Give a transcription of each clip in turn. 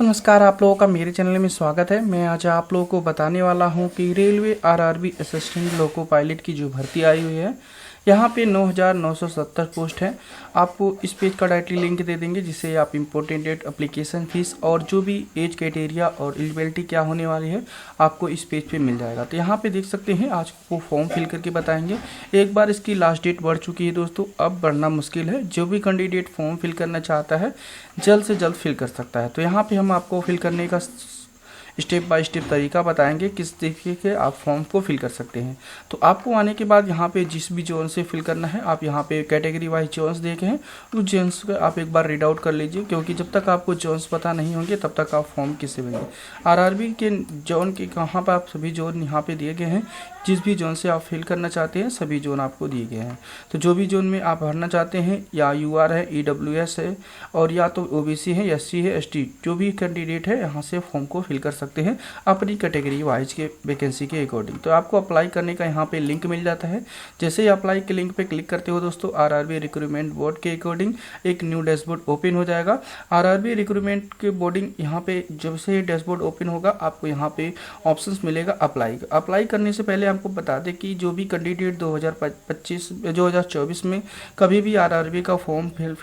दोस्तों नमस्कार, आप लोगों का मेरे चैनल में स्वागत है। मैं आज आप लोगों को बताने वाला हूं कि railway RRB assistant loco pilot की जो भर्ती आई हुई है, यहां पे 9,970 पोस्ट है। आपको इस पेज का डायरेक्टली लिंक दे देंगे, जिससे आप इम्पोर्टेंट डेट, एप्लीकेशन फीस और जो भी एज क्राइटेरिया और एलिजिबिलिटी क्या होने वाली है आपको इस पेज पे मिल जाएगा। तो यहाँ पे देख सकते हैं, आज को फॉर्म फिल करके बताएंगे। एक बार इसकी लास्ट डेट बढ़ चुकी है दोस्तों, अब बढ़ना मुश्किल है। जो भी कैंडिडेट फॉर्म फिल करना चाहता है जल्द से जल्द फिल कर सकता है। तो यहाँ पे हम आपको फिल करने का स्टेप बाय स्टेप तरीका बताएंगे, किस तरीके के आप फॉर्म को फिल कर सकते हैं। तो आपको आने के बाद यहाँ पे जिस भी जोन से फिल करना है, आप यहाँ पे कैटेगरी वाइज जोन्स देखे हैं, उस जोन्स को आप एक बार रीड आउट कर लीजिए, क्योंकि जब तक आपको जोन्स पता नहीं होंगे तब तक आप फॉर्म किससे भरेंगे। आरआरबी के जोन के कहाँ पर आप सभी जोन यहाँ पे दिए गए हैं, जिस भी जोन से आप फिल करना चाहते हैं सभी जोन आपको दिए गए हैं। तो जो भी जोन में आप भरना चाहते हैं, या यूआर है, ईडब्ल्यूएस है, और या तो ओबीसी है, एससी है, एसटी, जो भी कैंडिडेट है यहाँ से फॉर्म को फिल कर सकते हैं अपनी कैटेगरी वाइज के वैकेंसी के अकॉर्डिंग। तो आपको अप्लाई करने का यहाँ पे लिंक मिल जाता है। जैसे ही अप्लाई के लिंक पे क्लिक करते हो दोस्तों, आरआरबी रिक्रूटमेंट बोर्ड के अकॉर्डिंग एक न्यू डैशबोर्ड ओपन हो जाएगा। आरआरबी रिक्रूटमेंट के बोर्डिंग यहाँ पे जब से डैशबोर्ड ओपन होगा, आपको यहाँ पे ऑप्शंस मिलेगा अप्लाई। अप्लाई करने से पहले आपको बता दें कि जो भी कैंडिडेट 2024 में कभी भी आरआरबी का फॉर्म फिल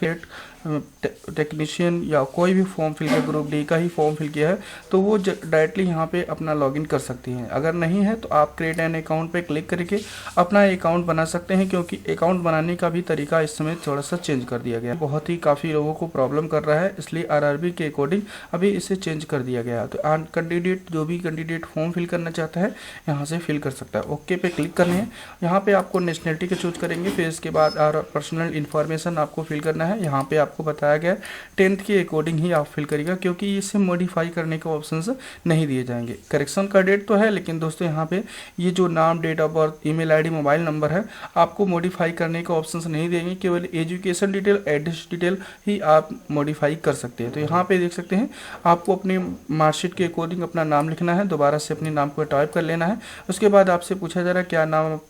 टेक्नीशियन या कोई भी फॉर्म फिल किया, ग्रुप डी का ही फॉर्म फिल किया है, तो वो डायरेक्टली यहाँ पे अपना लॉगिन कर सकती हैं। अगर नहीं है तो आप क्रिएट एन अकाउंट पे क्लिक करके अपना अकाउंट बना सकते हैं, क्योंकि अकाउंट बनाने का भी तरीका इस समय थोड़ा सा चेंज कर दिया गया है। बहुत ही काफ़ी लोगों को प्रॉब्लम कर रहा है, इसलिए आरआरबी के अकॉर्डिंग अभी इसे चेंज कर दिया गया है। तो कैंडिडेट जो भी कैंडिडेट फॉर्म फिल करना चाहता है यहाँ से फिल कर सकता है। ओके पे क्लिक करने हैं। यहाँ पे आपको नेशनलिटी का चूज करेंगे, फिर इसके बाद पर्सनल इन्फॉर्मेशन आपको फिल करना है। यहाँ पे आपको बताया गया 10th के अकॉर्डिंग ही आप फिल करिएगा, क्योंकि इसे मॉडिफाई करने के ऑप्शंस नहीं दिए जाएंगे। करेक्शन का डेट तो है, लेकिन दोस्तों यहाँ पे ये जो नाम, date of birth, email ID, mobile number है, आपको मॉडिफाई करने के ऑप्शंस नहीं देंगे। केवल एजुकेशन डिटेल, एड्रेस डिटेल ही आप मॉडिफाई कर सकते हैं। तो यहाँ पे देख सकते हैं, आपको अपने मार्कशीट के अकॉर्डिंग अपना नाम लिखना है, दोबारा से अपने नाम को टाइप कर लेना है। उसके बाद आपसे पूछा जा रहा है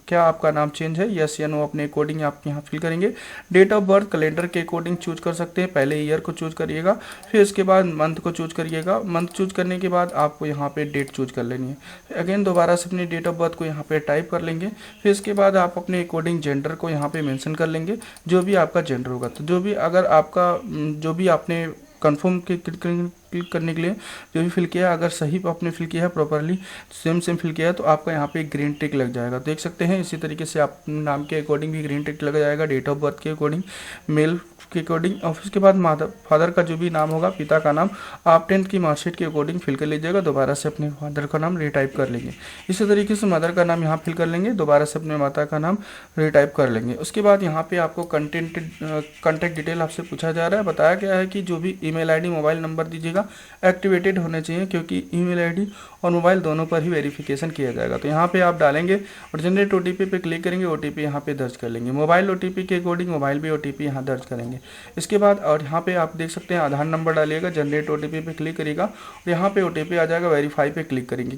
क्या आपका नाम चेंज है, यस या नो, अपने अकॉर्डिंग आप यहाँ फिल करेंगे। डेट ऑफ बर्थ कैलेंडर के अकॉर्डिंग चूज कर सकते हैं, पहले ईयर को चूज करिएगा, फिर उसके बाद मंथ को चूज करिएगा। मंथ चूज करने के बाद आपको यहाँ पे डेट चूज कर लेनी है। अगेन दोबारा से अपनी डेट ऑफ बर्थ को यहाँ पे टाइप कर लेंगे। फिर इसके बाद आप अपने अकॉर्डिंग जेंडर को यहाँ पे मेंशन कर लेंगे, जो भी आपका जेंडर होगा। तो जो भी अगर आपका जो भी आपने कंफर्म क्लिक करने के लिए जो भी फिल किया, अगर सही आपने फिल किया है प्रॉपरली, सेम फिल किया है, तो आपका यहाँ पे ग्रीन टिक लग जाएगा। देख सकते हैं, इसी तरीके से आप नाम के अकॉर्डिंग भी ग्रीन टिक लग जाएगा, डेट ऑफ बर्थ के अकॉर्डिंग, मेल के अकॉर्डिंग, और उसके बाद फादर का जो भी नाम होगा, पिता का नाम, आप 10th की मार्कशीट के अकॉर्डिंग फिल कर लीजिएगा। दोबारा से अपने फादर का नाम रिटाइप कर लेंगे। इसी तरीके से मदर का नाम यहाँ फिल कर लेंगे, दोबारा से अपने माता का नाम रिटाइप कर लेंगे। उसके बाद यहाँ पे आपको कॉन्टैक्ट डिटेल आपसे पूछा जा रहा है। बताया गया है कि जो भी ईमेल आईडी, मोबाइल नंबर दीजिएगा एक्टिवेटेड होने चाहिए, क्योंकि ईमेल आईडी और मोबाइल दोनों पर ही वेरिफिकेशन किया जाएगा। तो यहाँ पे आप डालेंगे और जनरेट ओटीपी पे क्लिक करेंगे, ओटीपी यहाँ पे दर्ज कर लेंगे। मोबाइल ओटीपी के अकॉर्डिंग मोबाइल भी ओटीपी यहाँ दर्ज करेंगे। इसके बाद और यहाँ पे आप देख सकते हैं, आधार नंबर डालिएगा, जनरेट ओटीपी पे क्लिक करिएगा और यहाँ पे ओटीपी आ जाएगा, वेरीफाई पे क्लिक करेंगे।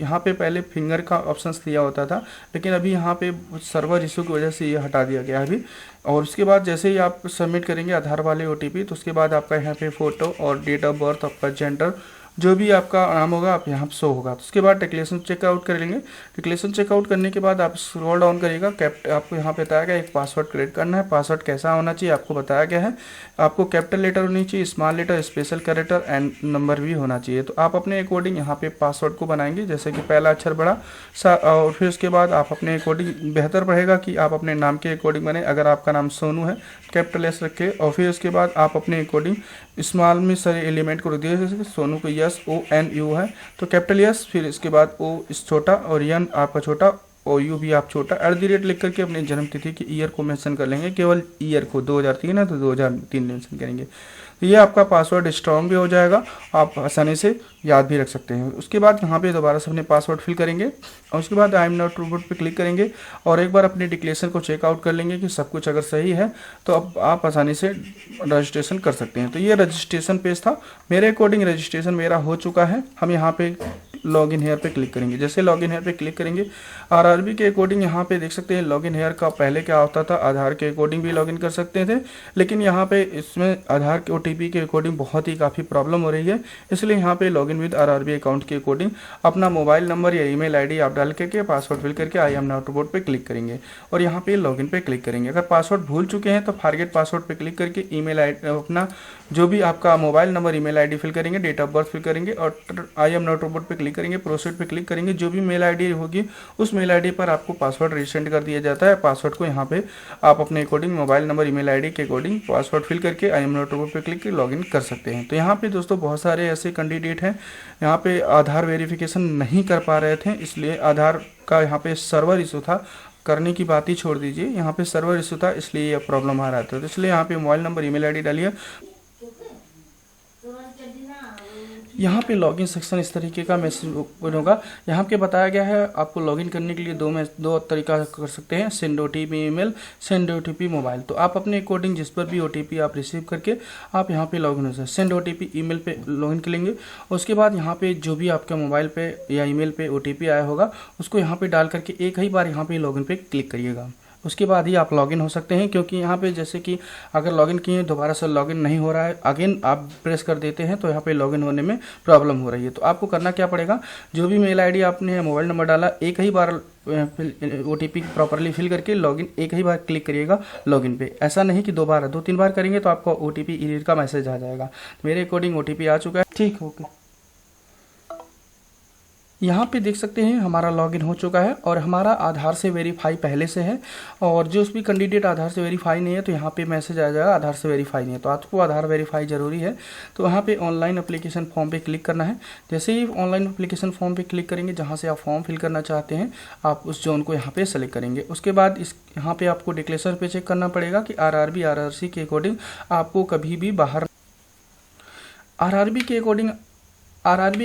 यहाँ पे पहले फिंगर का ऑप्शन दिया होता था, लेकिन अभी यहाँ पे सर्वर इशू की वजह से ये हटा दिया गया है अभी। और उसके बाद जैसे ही आप सबमिट करेंगे आधार वाले ओटीपी, तो उसके बाद आपका यहाँ पे फोटो और डेट ऑफ बर्थ, आपका जेंडर, जो भी आपका नाम होगा आप यहाँ शो होगा। तो उसके बाद डिक्लेरेशन चेकआउट कर लेंगे। डिक्लेरेशन चेकआउट करने के बाद आप स्क्रॉल डाउन करिएगा, आपको यहाँ पे बताया गया एक पासवर्ड क्रिएट करना है। पासवर्ड कैसा होना चाहिए आपको बताया गया है, आपको कैपिटल लेटर होनी चाहिए, small letter, special character and number भी होना चाहिए। तो आप अपने अकॉर्डिंग यहाँ पे पासवर्ड को बनाएंगे, जैसे कि पहला अक्षर बड़ा सा, और फिर उसके बाद आप अपने अकॉर्डिंग, बेहतर रहेगा कि आप अपने नाम के अकॉर्डिंग बने। अगर आपका नाम सोनू है, कैपिटल एस रखे, और फिर उसके बाद आप अपने अकॉर्डिंग स्मॉल में सारे एलिमेंट को रख दिए। जैसे सोनू को यस ONU है तो कैपिटल यस, फिर इसके बाद ओ इस छोटा और यन आपका छोटा, OU भी आप छोटा, @ लिख करके अपने जन्म तिथि के ईयर को मेंशन कर लेंगे। केवल ईयर को 2003 है तो 2003 मेंशन करेंगे। तो ये आपका पासवर्ड स्ट्रॉन्ग भी हो जाएगा, आप आसानी से याद भी रख सकते हैं। उसके बाद यहाँ पे दोबारा से अपने पासवर्ड फिल करेंगे और उसके बाद आई एम नॉट रोबोट पे क्लिक करेंगे और एक बार अपने डिक्लेरेशन को चेकआउट कर लेंगे कि सब कुछ अगर सही है तो अब आप आसानी से रजिस्ट्रेशन कर सकते हैं। तो ये रजिस्ट्रेशन पेज था। मेरे अकॉर्डिंग रजिस्ट्रेशन मेरा हो चुका है। हम यहाँ पे लॉग इन हेयर पे क्लिक करेंगे। जैसे लॉग इन हेयर पे क्लिक करेंगे, आरआरबी के अकॉर्डिंग यहाँ पे देख सकते हैं लॉग इन हेयर का पहले क्या होता था, आधार के अकॉर्डिंग भी लॉग इन कर सकते थे, लेकिन यहाँ पे इसमें आधार के ओटीपी के अकॉर्डिंग बहुत ही काफ़ी प्रॉब्लम हो रही है। इसलिए यहाँ पे log in with RRB account के अकॉर्डिंग अपना मोबाइल नंबर या ईमेल आईडी आप डाल करके पासवर्ड फिल करके आई एम नॉट रोबोट पे क्लिक करेंगे और यहाँ पे लॉग इन पे क्लिक करेंगे। अगर पासवर्ड भूल चुके हैं तो फॉरगेट पासवर्ड पे क्लिक करके ईमेल आईडी अपना जो भी आपका mobile number email ID fill करेंगे, डेट ऑफ बर्थ फिल करेंगे और आई एम नॉट रोबोट पे क्लिक करेंगे, प्रोसीड पे क्लिक करेंगे। जो भी मेल आईडी होगी उस मेल आईडी पर आपको पासवर्ड रीसेंड कर दिया जाता है। पासवर्ड को यहाँ पे आप अपने according mobile number email ID के अकॉर्डिंग पासवर्ड फिल करके आई एम नॉट रोबोट पे क्लिक करके लॉगिन कर सकते हैं। तो यहाँ पे दोस्तों बहुत सारे ऐसे कैंडिडेट हैं यहाँ पे आधार वेरिफिकेशन नहीं कर पा रहे थे, इसलिए आधार का यहाँ पे सर्वर इशू था, करने की बात ही छोड़ दीजिए, यहाँ पे सर्वर इशू था इसलिए ये प्रॉब्लम आ रहा था। तो इसलिए यहाँ पे मोबाइल नंबर ईमेल आईडी डालिए। यहाँ पे लॉगिन सेक्शन इस तरीके का मैसेज ओपन होगा। यहाँ पे बताया गया है आपको लॉगिन करने के लिए दो तरीका कर सकते हैं, send OTP email, send OTP mobile. तो आप अपने अकॉर्डिंग जिस पर भी ओटीपी आप रिसीव करके आप यहाँ पे लॉगिन हो सकते हैं। सेंड ओटीपी ईमेल पे लॉगिन कर लेंगे। उसके बाद यहाँ पे जो भी आपके मोबाइल पे या ईमेल पे ओटीपी आया होगा उसको यहाँ पे डाल करके एक ही बार यहाँ पे लॉगिन पे क्लिक करिएगा। उसके बाद ही आप लॉगिन हो सकते हैं, क्योंकि यहाँ पे जैसे कि अगर लॉगिन किए दोबारा से लॉगिन नहीं हो रहा है, अगेन आप प्रेस कर देते हैं तो यहाँ पे लॉगिन होने में प्रॉब्लम हो रही है। तो आपको करना क्या पड़ेगा, जो भी मेल आईडी आपने मोबाइल नंबर डाला एक ही बार ओटीपी प्रॉपरली फिल करके लॉगिन एक ही बार क्लिक करिएगा लॉगिन पे। ऐसा नहीं कि दो तीन बार करेंगे तो आपको ओटीपी एरर का मैसेज आ जाएगा। मेरे अकॉर्डिंग ओटीपी आ चुका है। ठीक, ओके। यहाँ पे देख सकते हैं हमारा लॉगिन हो चुका है और हमारा आधार से वेरीफाई पहले से है। और जो भी कैंडिडेट आधार से वेरीफाई नहीं है तो यहाँ पे मैसेज आ जाएगा आधार से वेरीफाई नहीं है, तो आपको आधार वेरीफाई ज़रूरी है। तो यहाँ पे ऑनलाइन एप्लीकेशन फॉर्म पे क्लिक करना है। जैसे ही ऑनलाइन एप्लीकेशन फॉर्म पे क्लिक करेंगे, जहाँ से आप फॉर्म फिल करना चाहते हैं आप उस जोन को यहाँ पे सेलेक्ट करेंगे। उसके बाद यहाँ पे आपको डिक्लेरेशन पे चेक करना पड़ेगा कि आरआरबी आरआरसी के अकॉर्डिंग आपको कभी भी बाहर आरआरबी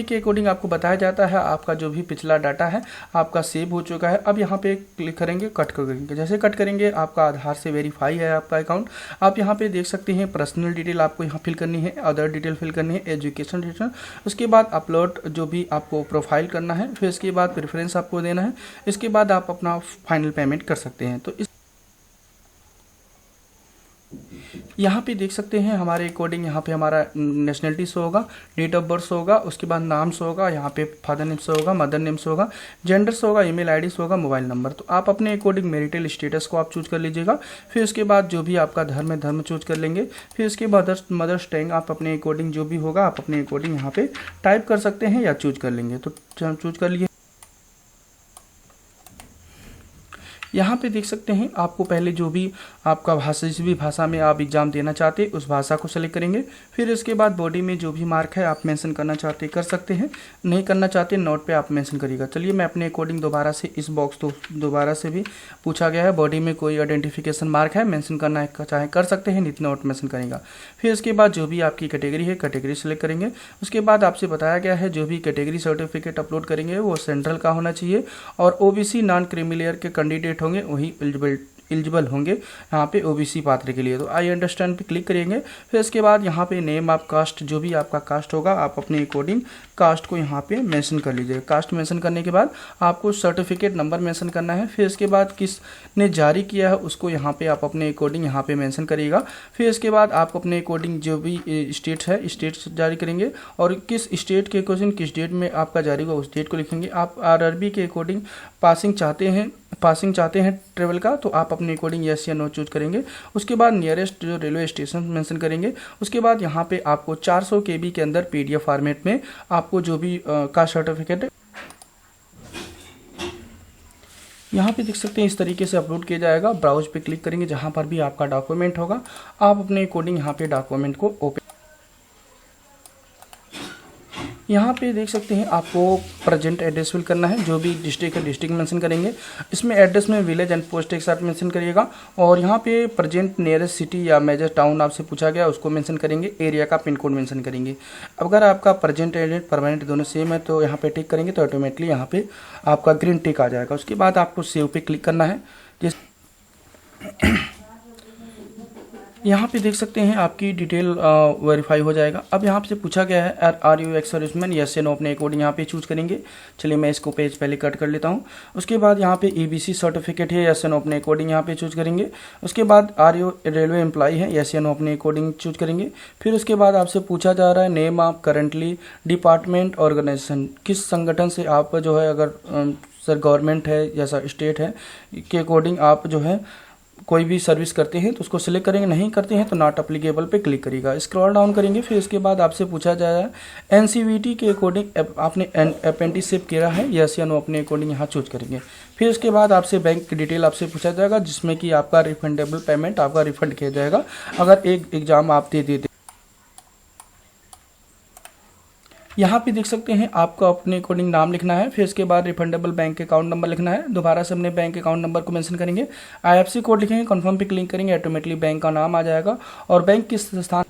के अकॉर्डिंग आपको बताया जाता है आपका जो भी पिछला डाटा है आपका सेव हो चुका है। अब यहाँ पे क्लिक करेंगे, कट करेंगे। जैसे कट करेंगे आपका आधार से वेरीफाई है आपका अकाउंट। आप यहाँ पे देख सकते हैं पर्सनल डिटेल आपको यहाँ फिल करनी है, अदर डिटेल फिल करनी है, एजुकेशन डिटेल। उसके बाद अपलोड जो भी आपको प्रोफाइल करना है, फिर इसके बाद प्रेफरेंस आपको देना है। इसके बाद आप अपना फाइनल पेमेंट कर सकते हैं। तो इस यहाँ पे देख सकते हैं हमारे अकॉर्डिंग यहाँ पे हमारा नेशनलिटी शो होगा, डेट ऑफ बर्थ शो होगा, उसके बाद नाम शो होगा, यहाँ पे फादर नेम शो होगा, मदर नेम शो होगा, जेंडर शो होगा, ईमेल आईडी शो होगा, मोबाइल नंबर। तो आप अपने अकॉर्डिंग मैरिटल स्टेटस को आप चूज कर लीजिएगा। फिर उसके बाद जो भी आपका धर्म है धर्म चूज कर लेंगे। फिर उसके बाद मदर्स टंग आप अपने अकॉर्डिंग जो भी होगा आप अपने अकॉर्डिंग यहाँ पे टाइप कर सकते हैं या चूज कर लेंगे। तो चूज कर लिए। यहाँ पे देख सकते हैं आपको पहले जो भी आपका भाषा, जिस भी भाषा में आप एग्ज़ाम देना चाहते हैं उस भाषा को सेलेक्ट करेंगे। फिर इसके बाद बॉडी में जो भी मार्क है आप मेंशन करना चाहते कर सकते हैं, नहीं करना चाहते नोट पे आप मेंशन करिएगा। चलिए मैं अपने अकॉर्डिंग दोबारा से इस बॉक्स तो दोबारा से भी पूछा गया है, बॉडी में कोई आइडेंटिफिकेशन मार्क है मेंशन करना है चाहे कर सकते हैं, नहीं नोट मेंशन करेगा। फिर इसके बाद जो भी आपकी कैटेगरी है कैटेगरी सेलेक्ट करेंगे। उसके बाद आपसे बताया गया है जो भी कैटेगरी सर्टिफिकेट अपलोड करेंगे वो सेंट्रल का होना चाहिए और ओबीसी नॉन क्रीमी लेयर के कैंडिडेट होंगे वही एलिजिबल होंगे यहाँ पे ओबीसी पात्र के लिए। तो आई अंडरस्टैंड पे क्लिक करेंगे। फिर इसके बाद यहाँ पे नेम ऑफ कास्ट, जो भी आपका कास्ट होगा आप अपने अकॉर्डिंग कास्ट को यहाँ पे मेंशन कर लीजिए। कास्ट मेंशन करने के बाद आपको सर्टिफिकेट नंबर मेंशन करना है। फिर इसके बाद किसने जारी किया है उसको यहाँ पे आप अपने अकॉर्डिंग यहाँ पे मेंशन करिएगा। फिर इसके बाद आप अपने अकॉर्डिंग जो भी स्टेट है स्टेट जारी करेंगे और किस स्टेट के अकॉर्डिंग किस डेट में आपका जारी हुआ उस डेट को लिखेंगे। आप आरआरबी के अकॉर्डिंग पासिंग चाहते हैं ट्रेवल का, तो आप अपने अकॉर्डिंग यस या नो चूज करेंगे। उसके बाद नियरेस्ट जो रेलवे स्टेशन मेंशन करेंगे। उसके बाद यहाँ पे आपको 400 KB के अंदर PDF फॉर्मेट में आपको जो भी कास्ट सर्टिफिकेट है यहाँ पे देख सकते हैं इस तरीके से अपलोड किया जाएगा। ब्राउज पे क्लिक करेंगे, जहाँ पर भी आपका डॉक्यूमेंट होगा आप अपने अकॉर्डिंग यहाँ पे डॉक्यूमेंट को ओपन यहाँ पे देख सकते हैं आपको प्रेजेंट एड्रेस फिल करना है, जो भी डिस्ट्रिक्ट है डिस्ट्रिक्ट मेंशन करेंगे। इसमें एड्रेस में विलेज एंड पोस्ट एक साथ मेंशन करिएगा, और यहाँ पे प्रेजेंट नियरेस्ट सिटी या मेजर टाउन आपसे पूछा गया उसको मेंशन करेंगे, एरिया का पिन कोड मेंशन करेंगे। अगर आपका प्रेजेंट एड्रेस परमानेंट दोनों सेम है तो यहाँ पे टिक करेंगे तो ऑटोमेटिकली यहाँ पे आपका ग्रीन टिक आ जाएगा। उसके बाद आपको सेव पे क्लिक करना है। यहाँ पे देख सकते हैं आपकी डिटेल वेरीफाई हो जाएगा। अब यहाँ पे पूछा गया है are you ex serviceman, yes या नो, अपने अकॉर्डिंग यहाँ पे चूज करेंगे। चलिए मैं इसको पेज पहले कट कर लेता हूँ। उसके बाद यहाँ पे EBC सर्टिफिकेट है, यस या नो, अपने अकॉर्डिंग यहाँ पे चूज करेंगे। उसके बाद आर यू रेलवे एम्प्लॉय है, यस या नो, अपने अकॉर्डिंग चूज करेंगे। फिर उसके बाद आपसे पूछा जा रहा है name of currently department organization, किस संगठन से आप जो है, अगर सर गवर्नमेंट है या सर स्टेट है के अकॉर्डिंग आप जो है कोई भी सर्विस करते हैं तो उसको सिलेक्ट करेंगे, नहीं करते हैं तो नॉट अप्लीकेबल पे क्लिक करिएगा। स्क्रॉल डाउन करेंगे, फिर इसके बाद आपसे पूछा जाएगा NCVT के अकॉर्डिंग आपने अप्रेंटिसशिप किया है, यस या नो, अपने अकॉर्डिंग यहाँ चूज करेंगे। फिर उसके बाद आपसे बैंक की डिटेल आपसे पूछा जाएगा, जिसमें कि आपका रिफंडेबल पेमेंट आपका रिफंड किया जाएगा अगर एक एग्जाम आप दे देते। यहाँ पे देख सकते हैं आपको अपने अकॉर्डिंग नाम लिखना है, फिर इसके बाद रिफंडेबल बैंक अकाउंट नंबर लिखना है। दोबारा से अपने बैंक अकाउंट नंबर को मेंशन करेंगे, IFSC कोड लिखेंगे, कंफर्म पे क्लिक करेंगे, ऑटोमेटिकली बैंक का नाम आ जाएगा और बैंक किस स्थान।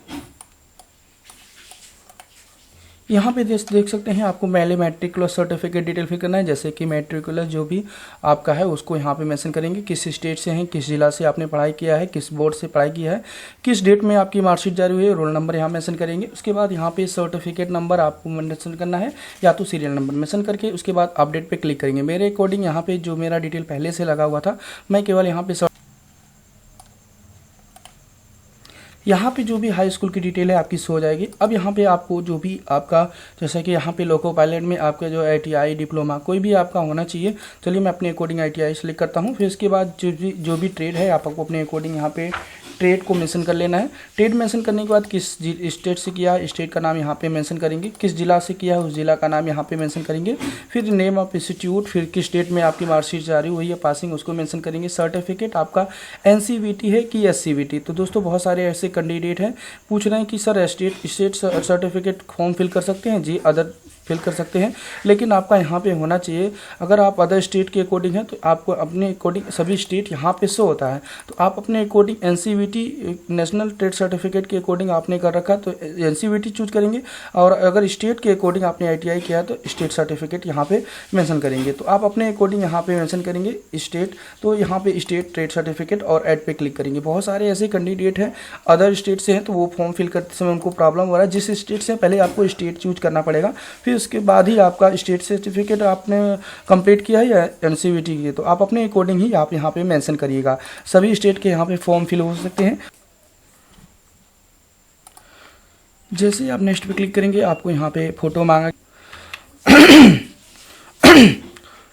यहाँ पे देख सकते हैं आपको पहले मैट्रिकुलर सर्टिफिकेट डिटेल फिल करना है, जैसे कि मैट्रिकुलर जो भी आपका है उसको यहाँ पे मेंशन करेंगे, किस स्टेट से हैं, किस जिला से आपने पढ़ाई किया है, किस बोर्ड से पढ़ाई किया है, किस डेट में आपकी मार्कशीट जारी हुई है, रोल नंबर यहाँ मेंशन करेंगे। उसके बाद यहाँ पे सर्टिफिकेट नंबर आपको मेंशन करना है या तो सीरियल नंबर मेंशन करके उसके बाद अपडेट पे क्लिक करेंगे। मेरे अकॉर्डिंग यहाँ पे जो मेरा डिटेल पहले से लगा हुआ था, मैं केवल यहाँ पे जो भी हाई स्कूल की डिटेल है आपकी शो हो जाएगी। अब यहाँ पे आपको जो भी आपका, जैसा कि यहाँ पे लोको पायलट में आपका जो ITI डिप्लोमा कोई भी आपका होना चाहिए। चलिए मैं अपने अकॉर्डिंग ITI सेलेक्ट करता हूँ। फिर इसके बाद जो भी ट्रेड है आपको अपने अकॉर्डिंग यहाँ पे ट्रेड को मेंशन कर लेना है। ट्रेड मेंशन करने के बाद किस स्टेट से किया है, स्टेट का नाम यहाँ पे मेंशन करेंगे, किस जिला से किया है उस जिला का नाम यहाँ पे मेंशन करेंगे। फिर नेम ऑफ इंस्टीट्यूट, फिर किस डेट में आपकी मार्कशीट जारी हुई है पासिंग उसको मेंशन करेंगे। सर्टिफिकेट आपका NCVT है कि SCVT। तो दोस्तों बहुत सारे ऐसे कैंडिडेट हैं पूछ रहे हैं कि sir state certificate form fill कर सकते हैं। जी अदर फिल कर सकते हैं, लेकिन आपका यहाँ पे होना चाहिए, अगर आप अदर स्टेट के अकॉर्डिंग हैं तो आपको अपने अकॉर्डिंग सभी स्टेट यहाँ पे शो होता है, तो आप अपने according NCVT national trade certificate के अकॉर्डिंग आपने कर रखा तो NCVT चूज करेंगे, और अगर स्टेट के अकॉर्डिंग आपने ITI किया तो स्टेट सर्टिफिकेट यहाँ पे मेंशन करेंगे। तो आप अपने अकॉर्डिंग यहाँ पे मेंशन करेंगे स्टेट, तो यहाँ पे स्टेट ट्रेड सर्टिफिकेट और ऐड पे क्लिक करेंगे। बहुत सारे ऐसे कैंडिडेट हैं अदर स्टेट से हैं तो वो फॉर्म फिल करते समय उनको प्रॉब्लम हो रहा है। जिस स्टेट से पहले आपको स्टेट चूज करना पड़ेगा, फिर उसके बाद ही आपका स्टेट सर्टिफिकेट आपने कंप्लीट किया है या NCVT की, तो आप अपने अकॉर्डिंग ही आप यहाँ पे मेंशन करिएगा। सभी स्टेट के यहाँ पे फॉर्म फिल हो सकते हैं। जैसे ही आप नेक्स्ट पे क्लिक करेंगे आपको यहाँ पे फोटो मांगा।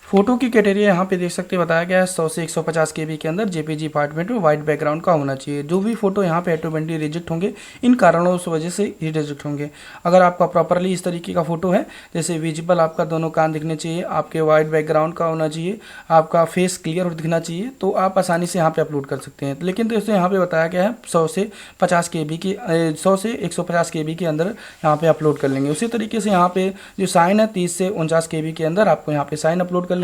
फोटो की क्राइटेरिया यहाँ पे देख सकते हैं बताया गया है 100 से 150 KB के अंदर JPG फॉर्मेट में वाइट बैकग्राउंड का होना चाहिए। जो भी फोटो यहाँ पे ऑटोमेटिकली रिजेक्ट होंगे, इन कारणों की वजह से ही रिजेक्ट होंगे। अगर आपका प्रॉपरली इस तरीके का फोटो है, जैसे विजिबल आपका दोनों कान दिखने चाहिए, आपके वाइट बैकग्राउंड का होना चाहिए, आपका फेस क्लियर दिखना चाहिए, तो आप आसानी से यहाँ पे अपलोड कर सकते हैं। लेकिन दोस्तों यहाँ पे बताया गया है 100 से 150 KB के अंदर यहाँ पे अपलोड कर लेंगे। उसी तरीके से यहाँ पे जो साइन है 30 से 49 KB के अंदर आपको यहाँ पे साइन अपलोड कर लेंगे।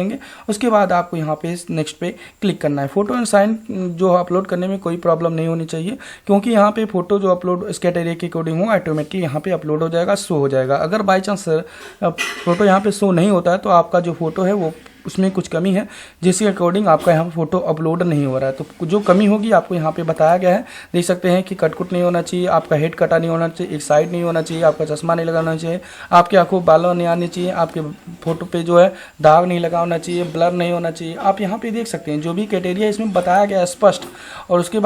उसके बाद आपको यहाँ पे नेक्स्ट पे क्लिक करना है। फोटो एंड साइन जो अपलोड करने में कोई प्रॉब्लम नहीं होनी चाहिए, क्योंकि यहाँ पे फोटो जो अपलोड इस कैटेगरी के अकॉर्डिंग हो ऑटोमेटिकली यहाँ पे अपलोड हो जाएगा, शो हो जाएगा। अगर बाई चांस फोटो यहाँ पे शो नहीं होता है तो आपका जो फोटो है वो उसमें कुछ कमी है, जिसके अकॉर्डिंग आपका यहाँ पे फोटो अपलोड नहीं हो रहा है। तो जो कमी होगी आपको यहाँ पे बताया गया है। देख सकते हैं कि कटकुट नहीं होना चाहिए, आपका हेड कटा नहीं होना चाहिए, एक साइड नहीं होना चाहिए, आपका चश्मा नहीं लगाना चाहिए, आपकी आंखों बालों नहीं आनी चाहिए, आपके फोटो पे जो है दाग नहीं लगा होना चाहिए, ब्लर नहीं होना चाहिए। आप यहाँ पे देख सकते हैं जो भी क्राइटेरिया इसमें बताया गया है स्पष्ट। और उसके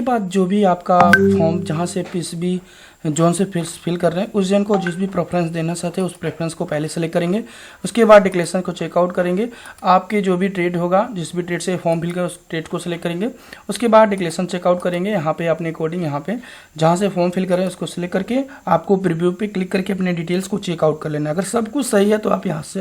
बाद जो भी आपका फॉर्म जहाँ से भी जोन से फिल कर रहे हैं उस जोन को जिस भी प्रेफरेंस देना चाहते हैं उस प्रेफरेंस को पहले सेलेक्ट करेंगे। उसके बाद डिक्लेरेशन को चेकआउट करेंगे। आपके जो भी ट्रेड होगा, जिस भी ट्रेड से फॉर्म फिल कर उस ट्रेड को सिलेक्ट करेंगे। उसके बाद डिक्लेरेशन चेकआउट करेंगे। यहाँ पे अपने अकॉर्डिंग यहाँ पे जहाँ से फॉर्म फिल करें उसको सिलेक्ट करके आपको प्रीव्यू पे क्लिक करके अपने डिटेल्स को चेकआउट कर लेना है। अगर सब कुछ सही है तो आप यहाँ से